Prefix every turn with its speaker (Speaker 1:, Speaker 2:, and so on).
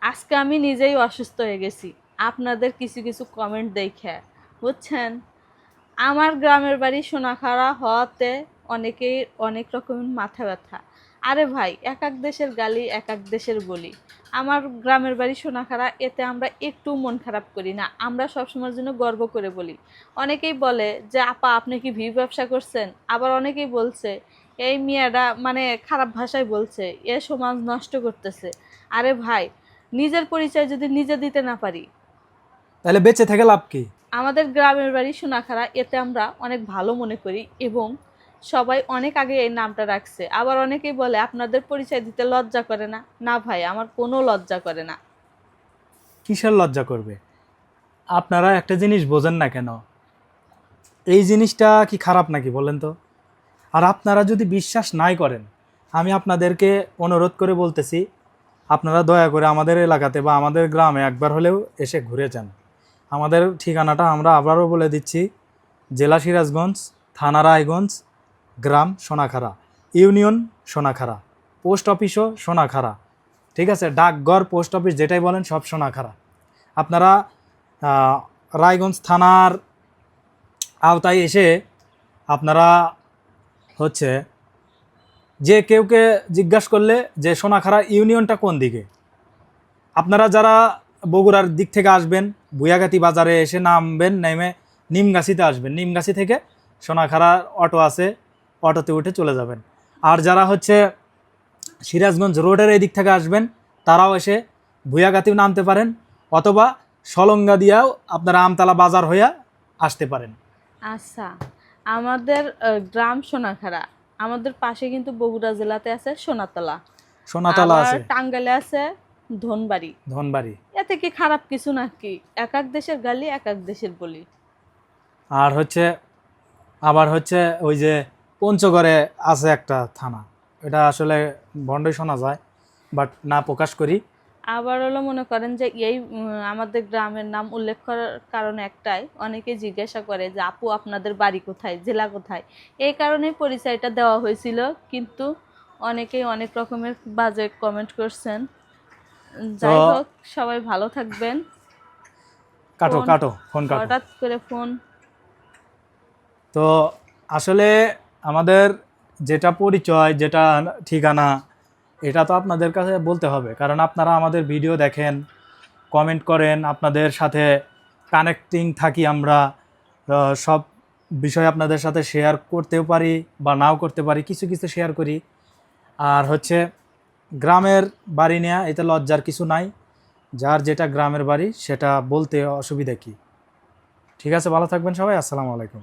Speaker 1: আজকে আমি নিজেই অসুস্থ হয়ে গেছি আপনাদের কিছু কিছু কমেন্ট দেখে, বুঝছেন। আমার গ্রামের বাড়ি সোনাখাড়া হওয়াতে অনেকেই অনেক রকমের মাথা ব্যথা। আরে ভাই, এক এক দেশের গালি এক এক দেশের বলি। আমার গ্রামের বাড়ি সোনাখাড়া, এতে আমরা একটু মন খারাপ করি না, আমরা সবসময়ের জন্য গর্ব করে বলি। অনেকেই বলে যে আপা আপনি কি ভিউ ব্যবসা করছেন, আবার অনেকেই বলছে এই মেয়েটা মানে খারাপ ভাষায় বলছে এ সমাজ নষ্ট করতেছে। আরে ভাই, নিজের পরিচয় যদি নিজে দিতে না পারি,
Speaker 2: তাহলে বেঁচে থেকে লাভ কি?
Speaker 1: আমাদের গ্রামের বাড়ি সোনাখাড়া, এতে আমরা অনেক ভালো মনে করি এবং সবাই অনেক আগে এই নামটা রাখছে। আবার অনেকেই বলে আপনাদের পরিচয় দিতে লজ্জা করে না। না ভাই, আমার কোনো লজ্জা করে না।
Speaker 2: কিসের লজ্জা করবে? আপনারা একটা জিনিস বোঝেন না কেন? এই জিনিসটা কি খারাপ নাকি বলেন তো? আর আপনারা যদি বিশ্বাস নাই করেন, আমি আপনাদেরকে অনুরোধ করে বলতেছি, আপনারা দয়া করে আমাদের এলাকাতে বা আমাদের গ্রামে একবার হলেও এসে ঘুরে যান। আমাদের ঠিকানাটা আমরা আবারও বলে দিচ্ছি, জেলা সিরাজগঞ্জ, থানা রায়গঞ্জ, গ্রাম সোনাখাড়া, ইউনিয়ন সোনাখাড়া, পোস্ট অফিসও সোনাখাড়া। ঠিক আছে, ডাকঘর, পোস্ট অফিস যেটাই বলেন সব সোনাখাড়া। আপনারা রায়গঞ্জ থানার আওতায় এসে আপনারা হচ্ছে যে কেউকে জিজ্ঞাসা করলে যে সোনাখাড়া ইউনিয়নটা কোন দিকে, আপনারা যারা বগুড়ার দিক থেকে আসবেন, বুয়াগাতি বাজারে এসে নামবেন, নেমে নিমগাছিতে আসবেন, নিমগাছি থেকে সোনাখাড়া অটো আছে, অটোতে উঠে চলে যাবেন। আর যারা হচ্ছে সিরাজগঞ্জ রোডের এই দিক থেকে আসবেন, তারাও এসে ভুয়াগাতিও নামতে পারেন, অথবা সলঙ্গা দিয়াও আপনারা আমতলা বাজার হইয়া আসতে পারেন।
Speaker 1: আচ্ছা, আমাদের গ্রাম সোনাখাড়া, আমাদের পাশে কিন্তু বগুড়া জেলাতে আছে সোনাতলা,
Speaker 2: সোনাতলা
Speaker 1: আবার
Speaker 2: আছে,
Speaker 1: টাঙ্গাইলে আছে ধনবাড়ি।
Speaker 2: ধনবাড়ি।
Speaker 1: এতে কি খারাপ কিছু নাকি? এক এক দেশের গালি এক এক দেশের বলি।
Speaker 2: আর হচ্ছে আবার হচ্ছে ওই যে পঞ্চগড়ে আছে একটা থানা, এটা আসলে ভণ্ডই শোনা যায়, বাট না প্রকাশ করি।
Speaker 1: আবার হলো মনে করেন যে এই আমাদের গ্রামের নাম উল্লেখ করার কারণ একটাই, অনেকে জিজ্ঞাসা করে যে আপু আপনাদের বাড়ি কোথায়, জেলা কোথায়। এই কারণেই পরিচয়টা দেওয়া হয়েছিল, কিন্তু অনেকেই অনেক রকমের বাজে কমেন্ট করছেন।
Speaker 2: তো
Speaker 1: যাই হোক, সবাই ভালো থাকবেন।
Speaker 2: কাটো
Speaker 1: ফোন,
Speaker 2: কাটো ফোন কাটো।
Speaker 1: হঠাৎ করে ফোন।
Speaker 2: তো আসলে আমাদের যেটা পরিচয়, যেটা ঠিকানা, এটা তো আপনাদের কাছে বলতে হবে, কারণ আপনারা আমাদের ভিডিও দেখেন, কমেন্ট করেন, আপনাদের সাথে কানেক্টিং থাকি আমরা। সব বিষয় আপনাদের সাথে শেয়ার করতেও পারি বা নাও করতে পারি, কিছু কিছু শেয়ার করি। আর হচ্ছে গ্রামের বাড়ি নেওয়া, এতে লজ্জার কিছু নাই। যার যেটা গ্রামের বাড়ি সেটা বলতে অসুবিধা কি? ঠিক আছে, ভালো থাকবেন সবাই, আসসালামু আলাইকুম।